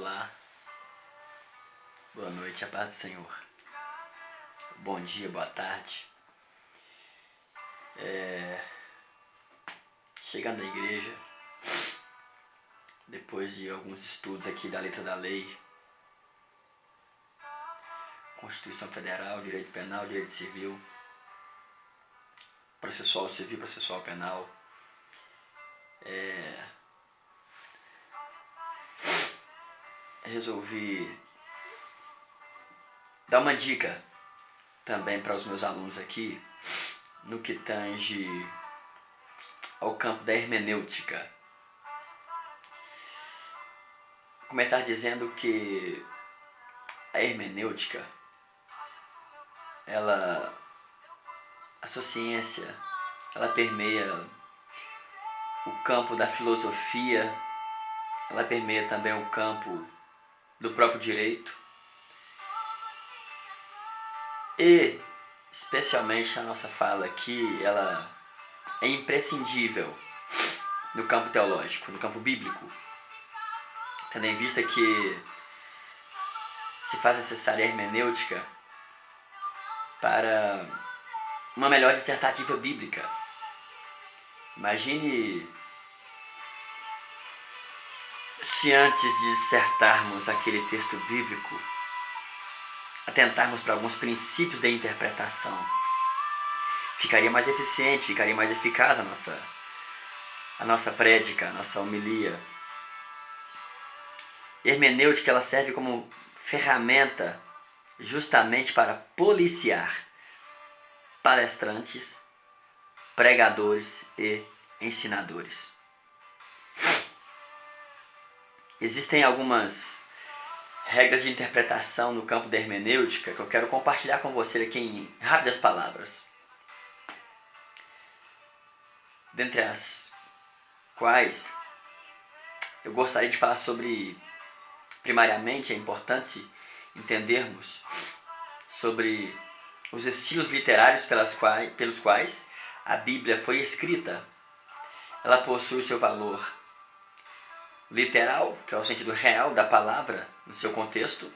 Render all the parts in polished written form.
Olá, boa noite, a paz do Senhor. Bom dia, boa tarde. Chegando à igreja, depois de alguns estudos aqui da letra da lei, Constituição Federal, Direito Penal, Direito Civil, Processual Civil, Processual Penal, resolvi dar uma dica também para os meus alunos aqui no que tange ao campo da hermenêutica. Vou começar dizendo que a hermenêutica, a sua ciência, ela permeia o campo da filosofia, ela permeia também o campo do próprio direito e, especialmente a nossa fala aqui, ela é imprescindível no campo teológico, no campo bíblico, tendo em vista que se faz necessária a hermenêutica para uma melhor dissertativa bíblica. Imagine se antes de dissertarmos aquele texto bíblico, atentarmos para alguns princípios da interpretação. Ficaria mais eficiente, ficaria mais eficaz a nossa prédica, a nossa homilia. A hermenêutica, ela serve como ferramenta justamente para policiar palestrantes, pregadores e ensinadores. Existem algumas regras de interpretação no campo da hermenêutica que eu quero compartilhar com você aqui em rápidas palavras. Dentre as quais eu gostaria de falar sobre, primariamente, é importante entendermos sobre os estilos literários pelos quais a Bíblia foi escrita. Ela possui o seu valor literal, que é o sentido real da palavra no seu contexto,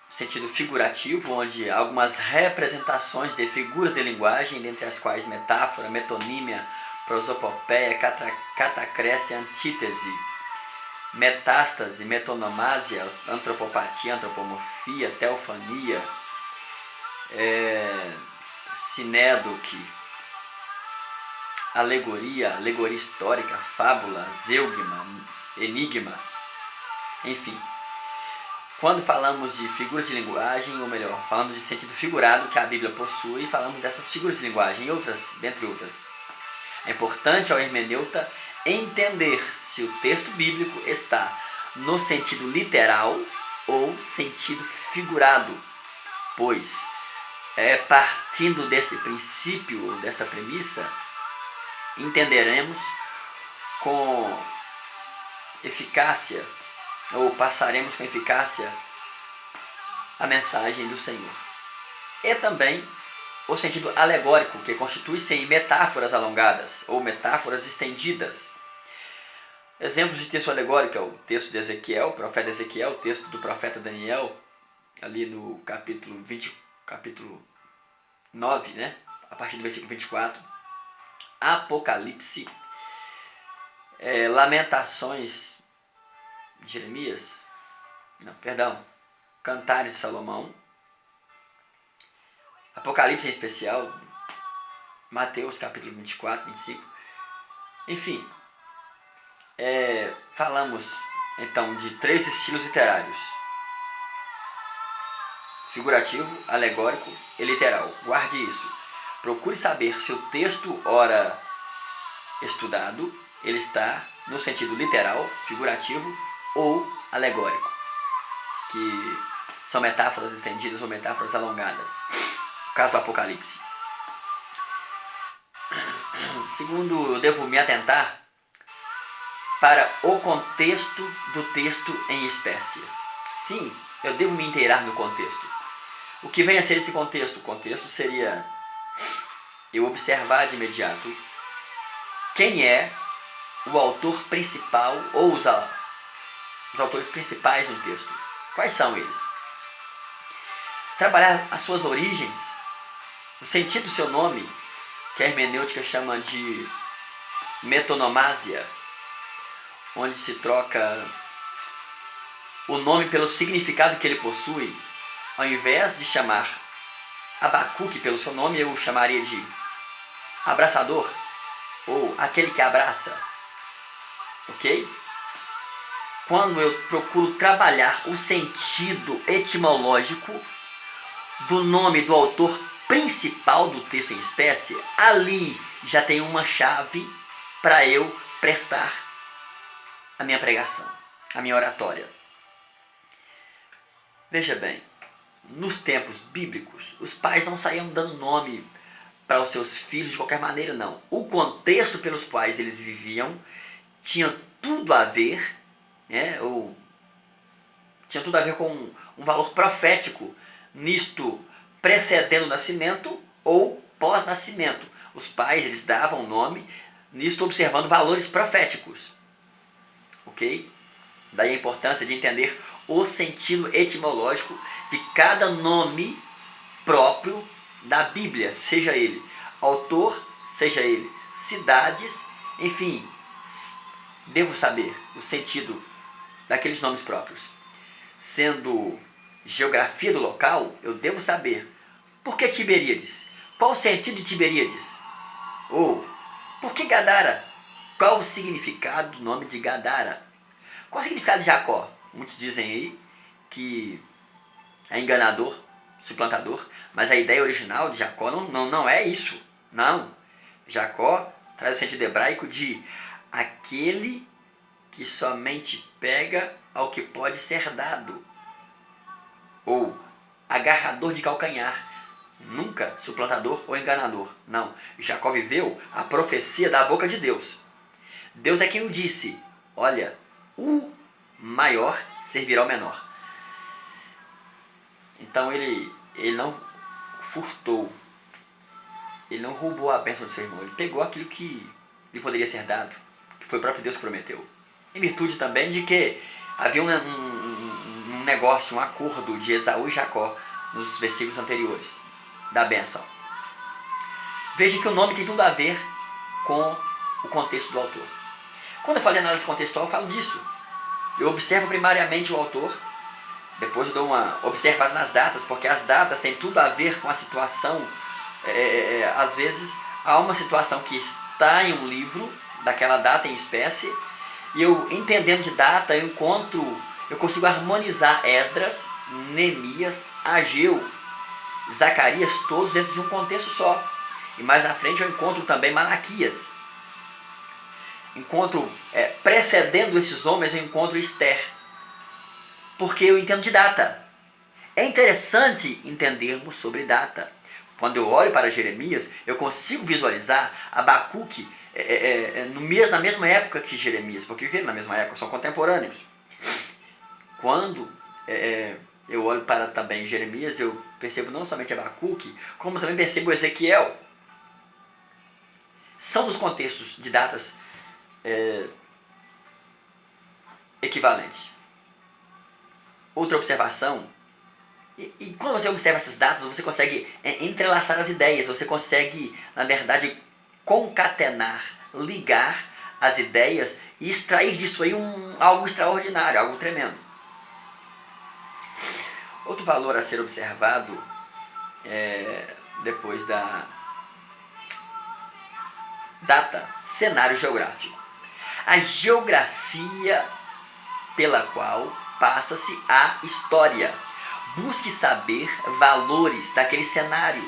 sentido figurativo, onde há algumas representações de figuras de linguagem, dentre as quais metáfora, metonímia, prosopopeia, catacrese, antítese, metástase, metonomásia, antropopatia, antropomorfia, teofania, sinédoque, alegoria histórica, fábula, zeugma, enigma, enfim. Quando falamos de figuras de linguagem, ou melhor, falamos de sentido figurado que a Bíblia possui, falamos dessas figuras de linguagem e outras, dentre outras. É importante ao hermeneuta entender se o texto bíblico está no sentido literal ou sentido figurado, pois partindo desse princípio, desta premissa, entenderemos com eficácia, ou passaremos com eficácia, a mensagem do Senhor. E também o sentido alegórico, que constitui-se em metáforas alongadas ou metáforas estendidas. Exemplos de texto alegórico é o texto de Ezequiel, o profeta Ezequiel, o texto do profeta Daniel, ali no capítulo 9, né? A partir do versículo 24. Apocalipse, Lamentações de Jeremias, Cantares de Salomão, Apocalipse em especial, Mateus capítulo 24, 25, enfim, falamos então de 3 estilos literários: figurativo, alegórico e literal. Guarde isso. Procure saber se o texto ora estudado ele está no sentido literal, figurativo ou alegórico, que são metáforas estendidas ou metáforas alongadas. No caso do Apocalipse. Segundo, eu devo me atentar para o contexto do texto em espécie. Sim, eu devo me inteirar no contexto. O que vem a ser esse contexto? O contexto seria eu observar de imediato quem é o autor principal ou os autores principais no texto. Quais são eles? Trabalhar as suas origens, o sentido do seu nome, que a hermenêutica chama de metonomásia, onde se troca o nome pelo significado que ele possui. Ao invés de chamar Abacuque pelo seu nome, eu chamaria de abraçador, ou aquele que abraça. Ok? Quando eu procuro trabalhar o sentido etimológico do nome do autor principal do texto em espécie, ali já tem uma chave para eu prestar a minha pregação, a minha oratória. Veja bem, nos tempos bíblicos, os pais não saíam dando nome para os seus filhos de qualquer maneira, não. O contexto pelos quais eles viviam tinha tudo a ver, tinha tudo a ver com um valor profético, nisto precedendo o nascimento ou pós-nascimento. Os pais, eles davam nome, nisto observando valores proféticos. Ok? Daí a importância de entender o sentido etimológico de cada nome próprio da Bíblia, seja ele autor, seja ele cidades, enfim, devo saber o sentido daqueles nomes próprios. Sendo geografia do local, eu devo saber por que Tiberíades, qual o sentido de Tiberíades, ou por que Gadara, qual o significado do nome de Gadara, qual o significado de Jacó. Muitos dizem aí que é enganador, suplantador, mas a ideia original de Jacó não é isso. Não. Jacó traz o sentido hebraico de aquele que somente pega ao que pode ser dado, ou agarrador de calcanhar, nunca suplantador ou enganador. Não. Jacó viveu a profecia da boca de Deus. Deus é quem o disse: olha, o maior servirá ao menor. Então ele não furtou, ele não roubou a bênção do seu irmão, ele pegou aquilo que lhe poderia ser dado, que foi o próprio Deus que prometeu. Em virtude também de que havia um negócio, um acordo de Esaú e Jacó nos versículos anteriores da bênção. Veja que o nome tem tudo a ver com o contexto do autor. Quando eu falo de análise contextual, eu falo disso. Eu observo primariamente o autor, depois eu dou uma observada nas datas, porque as datas têm tudo a ver com a situação. Às vezes há uma situação que está em um livro, daquela data em espécie, e eu, entendendo de data, eu consigo harmonizar Esdras, Neemias, Ageu, Zacarias, todos dentro de um contexto só. E mais à frente eu encontro também Malaquias. Precedendo esses homens, eu encontro Esther. Porque eu entendo de data. É interessante entendermos sobre data. Quando eu olho para Jeremias, eu consigo visualizar Abacuque na mesma época que Jeremias, porque viveram na mesma época, são contemporâneos. Quando eu olho para também Jeremias, eu percebo não somente Abacuque, como também percebo Ezequiel. São dos contextos de datas equivalentes. Outra observação, e quando você observa essas datas, você consegue entrelaçar as ideias, você consegue, na verdade, concatenar, ligar as ideias e extrair disso aí algo extraordinário, algo tremendo. Outro valor a ser observado depois da data, cenário geográfico. A geografia pela qual passa-se a história. Busque saber valores daquele cenário.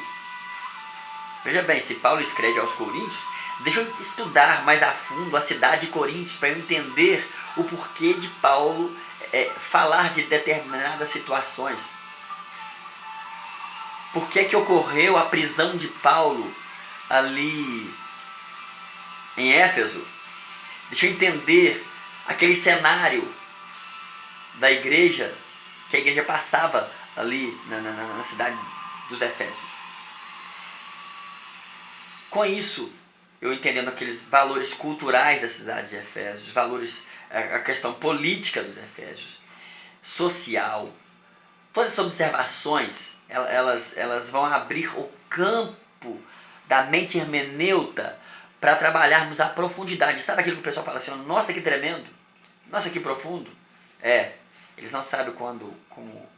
Veja bem, se Paulo escreve aos Coríntios, deixa eu estudar mais a fundo a cidade de Coríntios para eu entender o porquê de Paulo falar de determinadas situações. Por que ocorreu a prisão de Paulo ali em Éfeso? Deixa eu entender aquele cenário da igreja, que a igreja passava ali na cidade dos Efésios. Com isso, eu entendendo aqueles valores culturais da cidade de Efésios, valores, a questão política dos Efésios, social, todas essas observações, elas vão abrir o campo da mente hermeneuta para trabalharmos a profundidade. Sabe aquilo que o pessoal fala assim, nossa, que tremendo, nossa, que profundo? Eles não sabem como